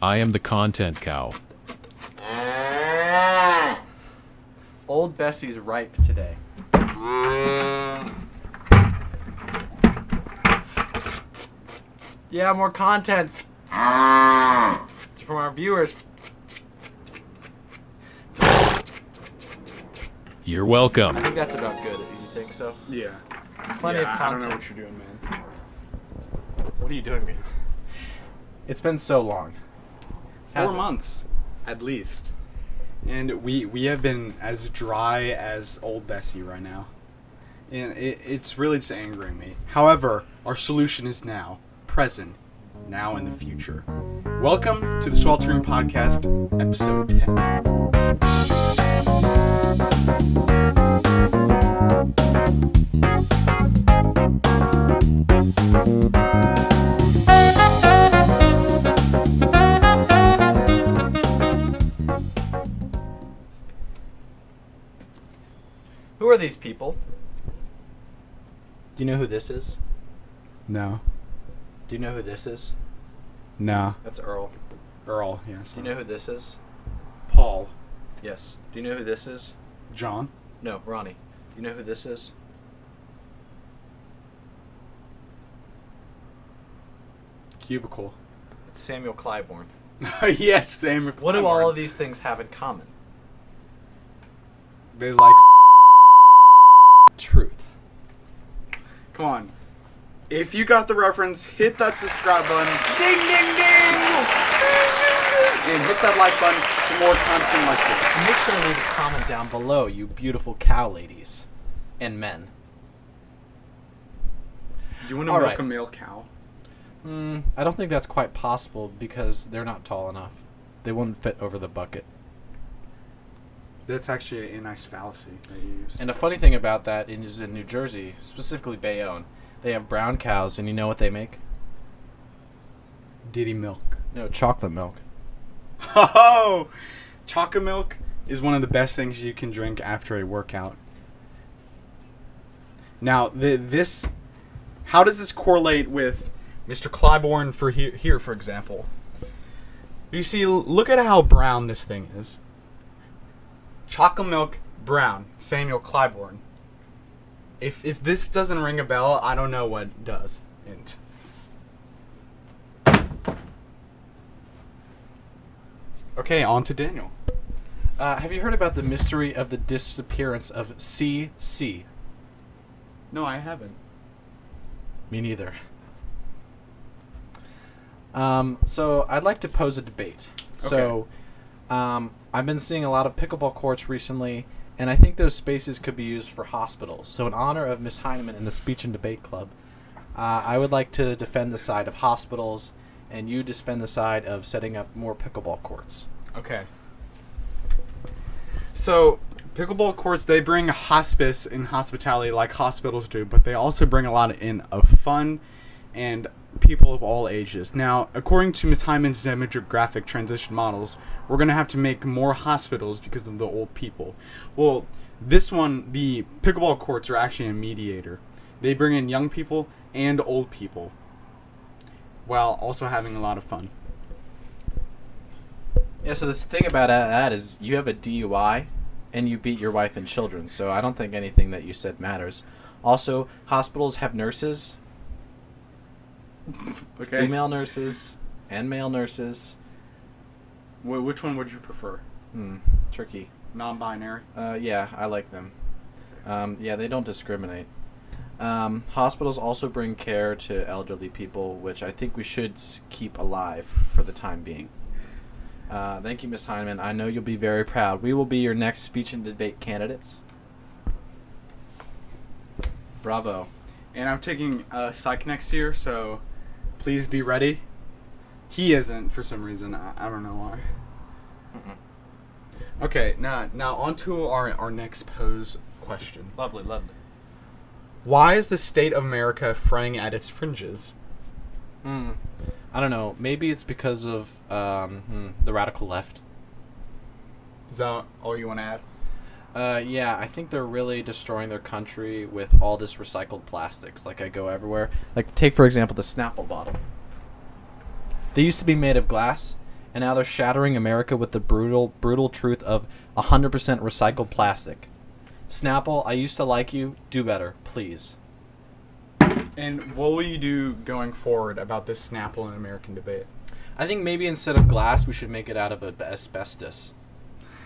I am the content cow. Old Bessie's ripe today. Yeah, more content from our viewers. You're welcome. I think that's about good. You think so? Yeah. Plenty of content. I don't know what you're doing, man. What are you doing, man? It's been so long. 4 months, at least. And we have been as dry as old Bessie right now. And it's really just angering me. However, our solution is now. Present. Now and the future. Welcome to the Sweltering Podcast, episode 10. Who are these people? Do you know who this is? No. Do you know who this is? No. That's Earl. Earl, yes. Do you know who this is? Paul. Yes. Do you know who this is? John. No, Ronnie. Do you know who this is? Cubicle. It's Samuel Clybourne. Yes, same. What do all of these things have in common? They like Truth. Come on. If you got the reference, hit that subscribe button. Ding, ding, ding! And hit that like button for more content like this. Make sure to leave a comment down below, you beautiful cow ladies and men. Do you want to All milk right. a male cow? I don't think that's quite possible because they're not tall enough. They wouldn't fit over the bucket. That's actually a nice fallacy that you use. And a funny thing about that is in New Jersey, specifically Bayonne, they have brown cows, and you know what they make? Diddy milk. No, chocolate milk. Oh! Chocolate milk is one of the best things you can drink after a workout. Now, how does this correlate with Mr. Clybourne for here, for example? You see, look at how brown this thing is. Chocolate milk, brown. Samuel Clybourne. If this doesn't ring a bell, I don't know what does. Okay, on to Daniel. Have you heard about the mystery of the disappearance of CC? No, I haven't. Me neither. So I'd like to pose a debate. Okay. So, I've been seeing a lot of pickleball courts recently, and I think those spaces could be used for hospitals. So in honor of Miss Heineman and the Speech and Debate Club, I would like to defend the side of hospitals, and you defend the side of setting up more pickleball courts. Okay. So, pickleball courts, they bring hospice and hospitality like hospitals do, but they also bring a lot of fun and people of all ages. Now, according to Ms. Hyman's demographic transition models, we're going to have to make more hospitals because of the old people. Well, this one, the pickleball courts are actually a mediator. They bring in young people and old people while also having a lot of fun. Yeah, so this thing about that is you have a DUI and you beat your wife and children, so I don't think anything that you said matters. Also, hospitals have nurses, Okay. female nurses, and male nurses. Which one would you prefer? Tricky. Non-binary? Yeah, I like them. Yeah, they don't discriminate. Hospitals also bring care to elderly people, which I think we should keep alive for the time being. Thank you, Ms. Heineman. I know you'll be very proud. We will be your next speech and debate candidates. Bravo. And I'm taking psych next year, so please be ready. He isn't for some reason. I don't know why. Okay, now on to our next pose question. Lovely, lovely. Why is the state of America fraying at its fringes? I don't know. Maybe it's because of the radical left. Is that all you want to add? Yeah, I think they're really destroying their country with all this recycled plastics. Like, I go everywhere. Like, take, for example, the Snapple bottle. They used to be made of glass, and now they're shattering America with the brutal truth of 100% recycled plastic. Snapple, I used to like you. Do better, please. And what will you do going forward about this Snapple and American debate? I think maybe instead of glass, we should make it out of asbestos.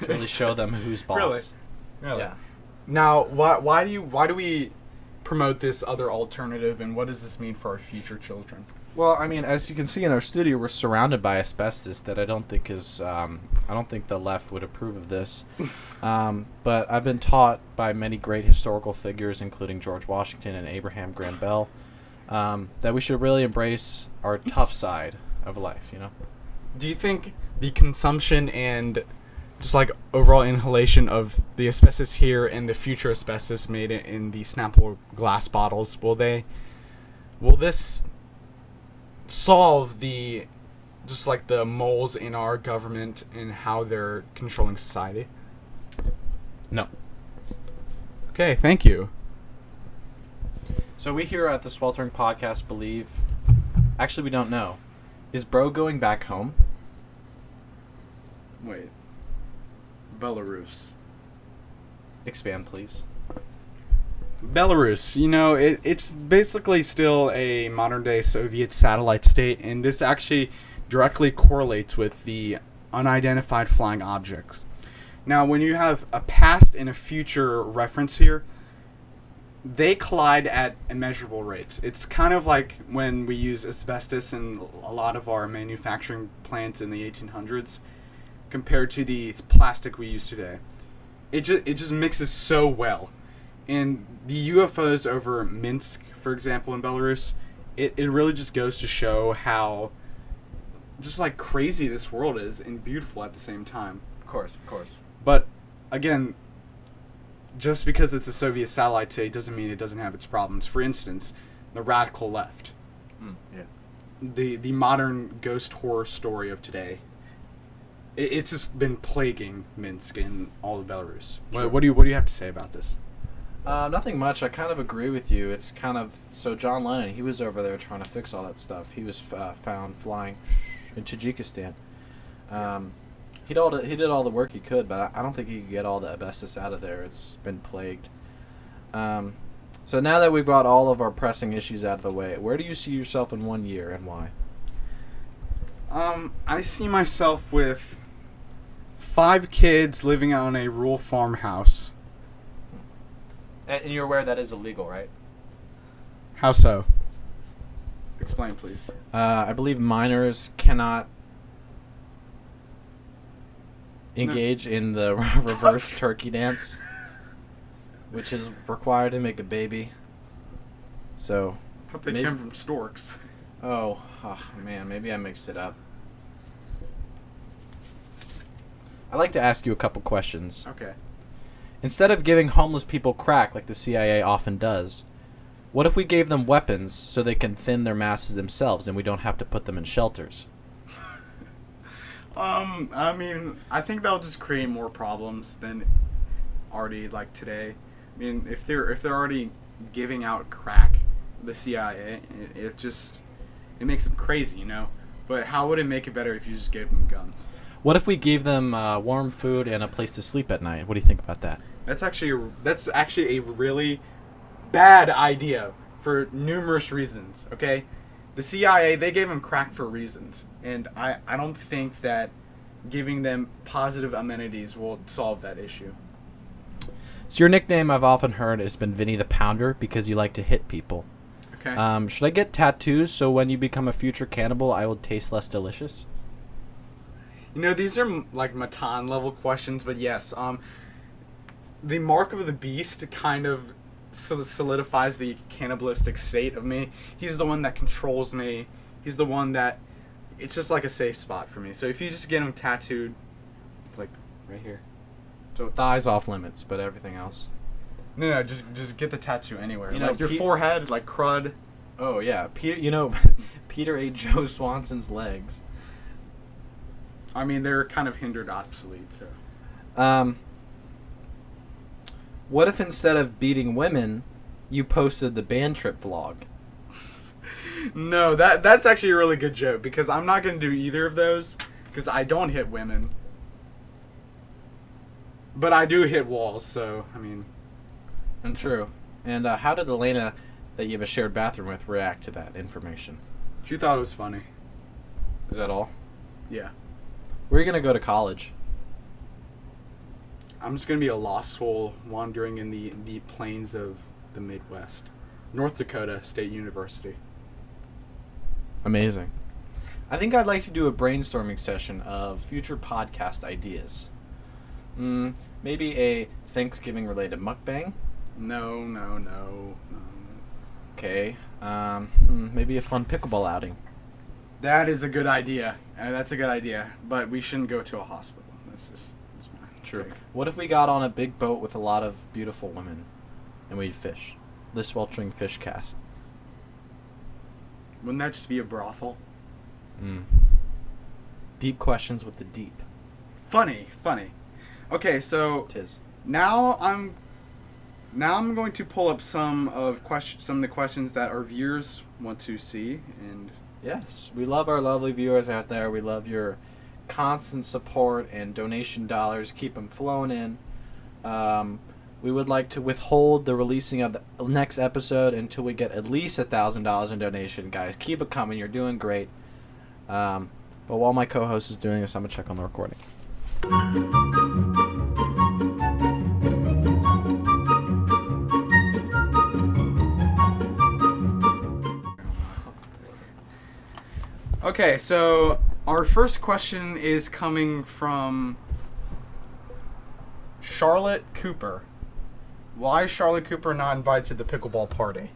To really show them who's boss. Really? Yeah. Now, why do we promote this other alternative, and what does this mean for our future children? Well, I mean, as you can see in our studio, we're surrounded by asbestos that I don't think is. I don't think the left would approve of this. But I've been taught by many great historical figures, including George Washington and Abraham Graham Bell, that we should really embrace our tough side of life. You know. Do you think the consumption and just like overall inhalation of the asbestos here and the future asbestos made in the Snapple glass bottles, will this solve the just like the moles in our government and how they're controlling society? No. Okay, thank you. So we here at the Sweltering Podcast believe. Actually, we don't know. Is Bro going back home? Wait. Belarus. Expand, please. Belarus, it's basically still a modern-day Soviet satellite state, and this actually directly correlates with the unidentified flying objects. Now, when you have a past and a future reference here, they collide at immeasurable rates. It's kind of like when we use asbestos in a lot of our manufacturing plants in the 1800s compared to the plastic we use today. It just mixes so well. And the UFOs over Minsk, for example, in Belarus, it really just goes to show how just like crazy this world is and beautiful at the same time. Of course. But again, just because it's a Soviet satellite state doesn't mean it doesn't have its problems. For instance, the radical left. Yeah. The modern ghost horror story of today. It's just been plaguing Minsk and all of Belarus. Sure. What do you have to say about this? Nothing much. I kind of agree with you. It's kind of so John Lennon. He was over there trying to fix all that stuff. He was found flying in Tajikistan. He did all the work he could, but I don't think he could get all the asbestos out of there. It's been plagued. So now that we've got all of our pressing issues out of the way, where do you see yourself in 1 year and why? I see myself with 5 kids living on a rural farmhouse. And you're aware that is illegal, right? How so? Explain, please. I believe minors cannot engage in the reverse turkey dance, which is required to make a baby. So. I thought they came from storks. Oh, man, maybe I mixed it up. I'd like to ask you a couple questions. Okay. Instead of giving homeless people crack like the CIA often does, what if we gave them weapons so they can thin their masses themselves and we don't have to put them in shelters? I mean, I think that'll just create more problems than already like today. I mean, if they're already giving out crack, the CIA, it makes them crazy, But how would it make it better if you just gave them guns? What if we gave them warm food and a place to sleep at night? What do you think about that? That's actually a really bad idea for numerous reasons, okay? The CIA, they gave them crack for reasons, and I don't think that giving them positive amenities will solve that issue. So your nickname I've often heard has been Vinny the Pounder because you like to hit people. Okay. Should I get tattoos so when you become a future cannibal I will taste less delicious? These are like Matan level questions, but yes, the mark of the beast kind of solidifies the cannibalistic state of me. He's the one that controls me. He's the one that, it's just like a safe spot for me. So if you just get him tattooed, it's like right here. So thighs off limits, but everything else. No, just get the tattoo anywhere. Like your forehead, like crud. Oh yeah, Peter. Peter ate Joe Swanson's legs. I mean, they're kind of hindered obsolete. So. What if instead of beating women, you posted the band trip vlog? No, that's actually a really good joke because I'm not gonna do either of those Because I don't hit women. But I do hit walls, so, I mean... And true. And how did Elena, that you have a shared bathroom with, react to that information? She thought it was funny. Is that all? Yeah. Where are you going to go to college? I'm just going to be a lost soul wandering in the plains of the Midwest. North Dakota State University. Amazing. I think I'd like to do a brainstorming session of future podcast ideas. Maybe a Thanksgiving-related mukbang? No. Okay. Maybe a fun pickleball outing. That is a good idea. That's a good idea. But we shouldn't go to a hospital. That's my True. take. What if we got on a big boat with a lot of beautiful women and we'd fish? The Sweltering Podcast. Wouldn't that just be a brothel? Deep questions with the deep. Funny. Okay, so Tis. now I'm going to pull up some of the questions that our viewers want to see, and Yes, we love our lovely viewers out there. We love your constant support and donation dollars. Keep them flowing in. We would like to withhold the releasing of the next episode until we get at least $1,000 in donation. Guys, keep it coming. You're doing great. But while my co-host is doing this, I'm going to check on the recording. okay, so our first question is coming from Charlotte Cooper. Why is Charlotte Cooper not invited to the pickleball party?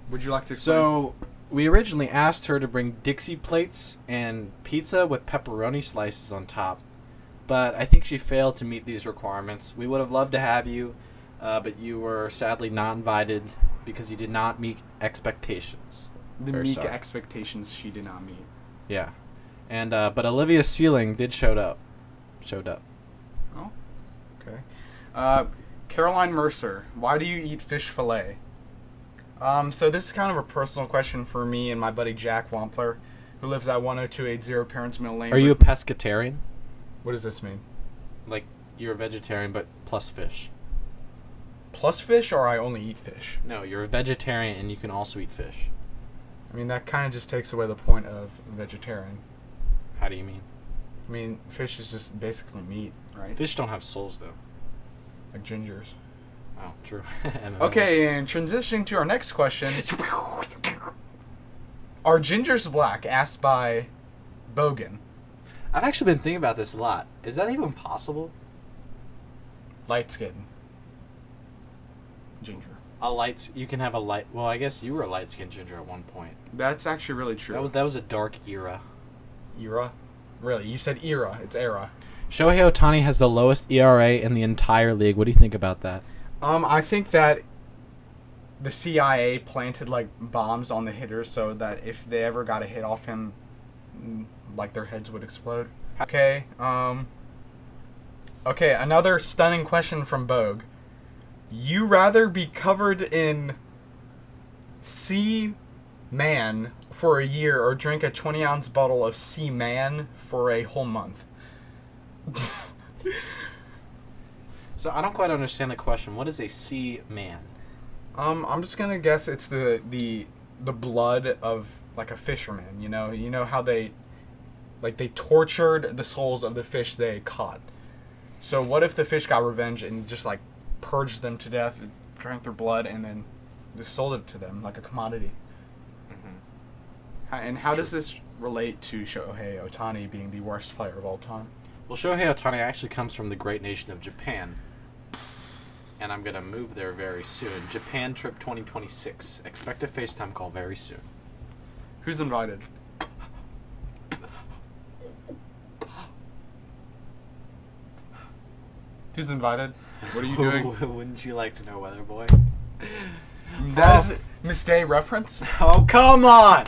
Would you like to explain? So, we originally asked her to bring Dixie plates and pizza with pepperoni slices on top, but I think she failed to meet these requirements. We would have loved to have you, but you were sadly not invited because you did not meet expectations. the Very meek sorry. expectations she did not meet. Yeah, and but Olivia Sealing did showed up. Oh, okay. Caroline Mercer, why do you eat fish fillet? So this is kind of a personal question for me and my buddy Jack Wampler, who lives at 10280 Parents Mill Lane. Are you a pescatarian? What does this mean? Like you're a vegetarian but plus fish? Plus fish, or I only eat fish? No, you're a vegetarian and you can also eat fish. I mean, that kind of just takes away the point of vegetarian. How do you mean? I mean, fish is just basically meat, right? Fish don't have souls though. Like gingers. Oh, true. Okay, and transitioning to our next question. Are gingers black? Asked by Bogan. I've actually been thinking about this a lot. Is that even possible? Light skin. Ginger. You can have a light. Well, I guess you were a light skinned ginger at one point. That's actually really true. That was a dark era. Era? Really? You said era. It's era. Shohei Ohtani has the lowest ERA in the entire league. What do you think about that? I think that the CIA planted like bombs on the hitters so that if they ever got a hit off him, like their heads would explode. Okay. Okay. Another stunning question from Bogue. You rather be covered in sea man for a year or drink a 20-ounce bottle of sea man for a whole month? So I don't quite understand the question. What is a sea man? I'm just gonna guess it's the blood of like a fisherman. You know how they tortured the souls of the fish they caught. So what if the fish got revenge and just like purged them to death, drank their blood, and then just sold it to them like a commodity? And how does this relate to Shohei Ohtani being the worst player of all time? Well, Shohei Ohtani actually comes from the great nation of Japan. And I'm going to move there very soon. Japan trip 2026. Expect a FaceTime call very soon. Who's invited? Who's invited? What are you doing? Wouldn't you like to know, Weather Boy? That is Miss Day reference? Oh, come on!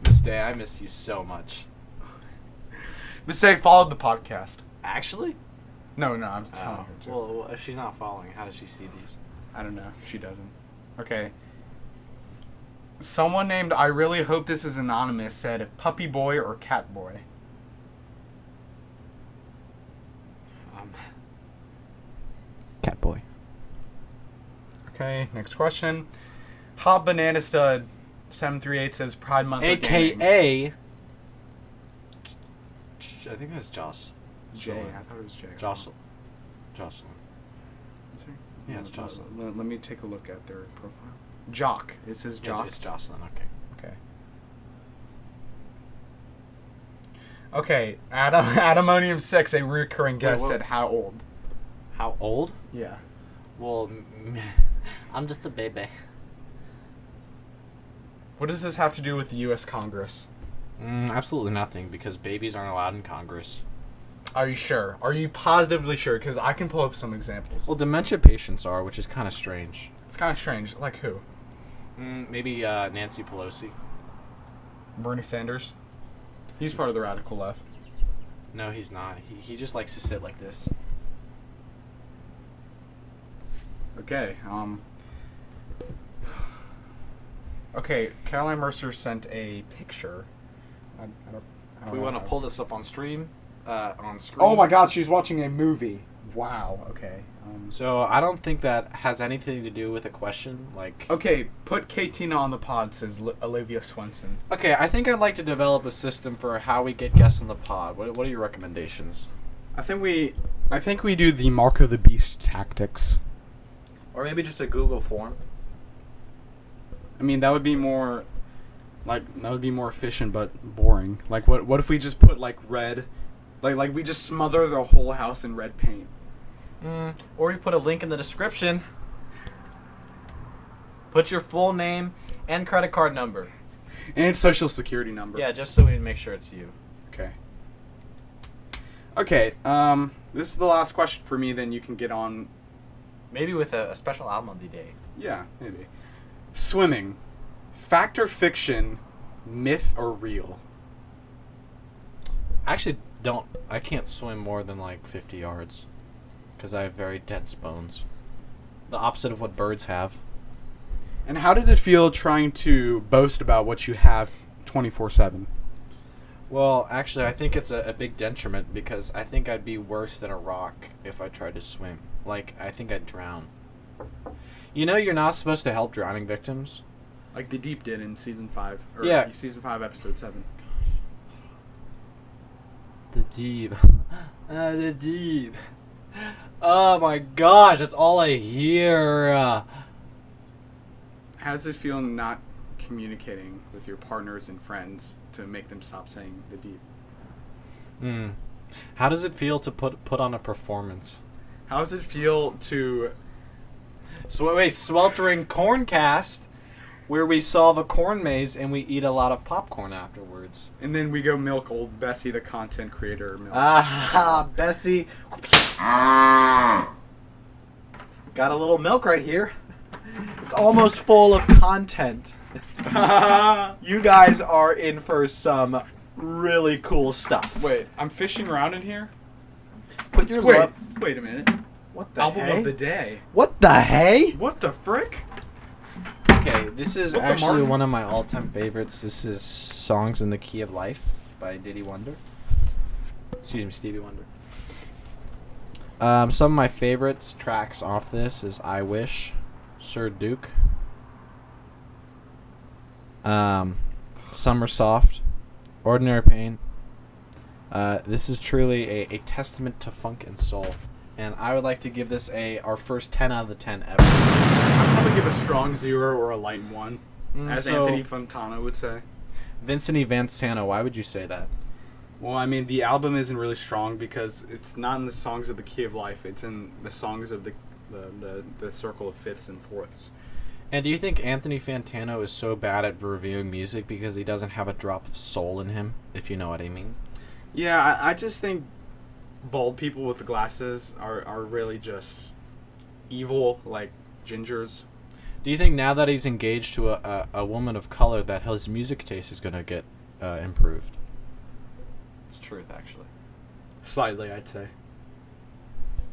Miss Day, I miss you so much. Miss Day followed the podcast. Actually? No, I'm telling her to. Well, if she's not following, how does she see these? I don't know. She doesn't. Okay. Someone named I really hope this is anonymous said puppy boy or cat boy. Catboy. Okay, next question. Hot Banana Stud 738 says Pride Month. AKA. I think that's Joss. Jay. I thought it was Jay. Jocelyn. Is it? Yeah, it's Jocelyn. Let me take a look at their profile. Jock. It says Jock. It's Jocelyn. Okay. Okay. Adamonium 6, a recurring guest, Whoa. said how old? How old? Yeah. Well, I'm just a baby. What does this have to do with the U.S. Congress? Absolutely nothing, because babies aren't allowed in Congress. Are you sure? Are you positively sure? Because I can pull up some examples. Well, dementia patients are, which is kind of strange. It's kind of strange. Like who? Maybe Nancy Pelosi. Bernie Sanders? He's part of the radical left. No, he's not. He just likes to sit like this. Okay, Okay, Caroline Mercer sent a picture. I don't We know want to how- pull this up on stream, on screen. Oh my god, she's watching a movie. Wow, okay. So I don't think that has anything to do with a question. Like, Okay, put Katina on the pod, says Olivia Swenson. okay, I think I'd like to develop a system for how we get guests on the pod. What are your recommendations? I think we do the Mark of the Beast tactics. Or maybe just a Google form. I mean, that would be more efficient but boring. Like what if we just put like red, like we just smother the whole house in red paint? Or you put a link in the description. Put your full name and credit card number. And social security number. Yeah, just so we can make sure it's you. Okay. Okay, this is the last question for me, then you can get on. Maybe with a special album of the day. Yeah, maybe. Swimming. Fact or fiction, myth or real? I can't swim more than like 50 yards. Because I have very dense bones. The opposite of what birds have. And how does it feel trying to boast about what you have 24/7? Well, actually, I think it's a big detriment because I think I'd be worse than a rock if I tried to swim. Like, I think I'd drown. You know you're not supposed to help drowning victims? Like The Deep did in season 5. Or Yeah. Season 5, episode 7. The deep. The deep. Oh my gosh, that's all I hear. How does it feel not communicating with your partners and friends to make them stop saying The Deep? How does it feel to put on a performance? How does it feel to... So wait, Sweltering Corncast, where we solve a corn maze and we eat a lot of popcorn afterwards. And then we go milk old Bessie, the content creator. Milk. Bessie. Got a little milk right here. It's almost full of content. You guys are in for some really cool stuff. Wait, I'm fishing around in here? Put your Wait a minute. What the Album hey? of the day. What the hey? What the frick? Okay, this is What the actually Martin? one of my all-time favorites. This is Songs in the Key of Life by Diddy Wonder. Excuse me, Stevie Wonder. Some of my favorites tracks off this is I Wish, Sir Duke, Summer Soft, Ordinary Pain. This is truly a testament to funk and soul. And I would like to give this our first 10 out of the 10 ever. I'd probably give a strong 0 or a light 1, as so- Anthony Fontana would say. Vincent Evansano, why would you say that? Well, I mean, the album isn't really strong because it's not in the songs of the Key of Life. It's in the songs of the circle of fifths and fourths. And do you think Anthony Fantano is so bad at reviewing music because he doesn't have a drop of soul in him, if you know what I mean? Yeah, I just think bald people with the glasses are really just evil, like gingers. Do you think now that he's engaged to a woman of color that his music taste is going to get improved? It's truth, actually. Slightly, I'd say.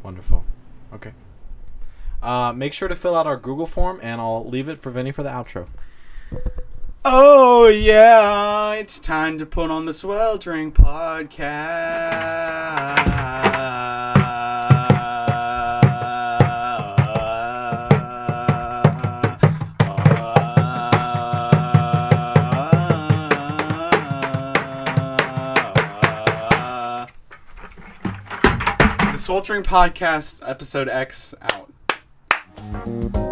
Wonderful. Okay. Make sure to fill out our Google form, and I'll leave it for Vinny for the outro. Oh, yeah, it's time to put on the Sweltering Podcast. The Sweltering Podcast, Episode X, out.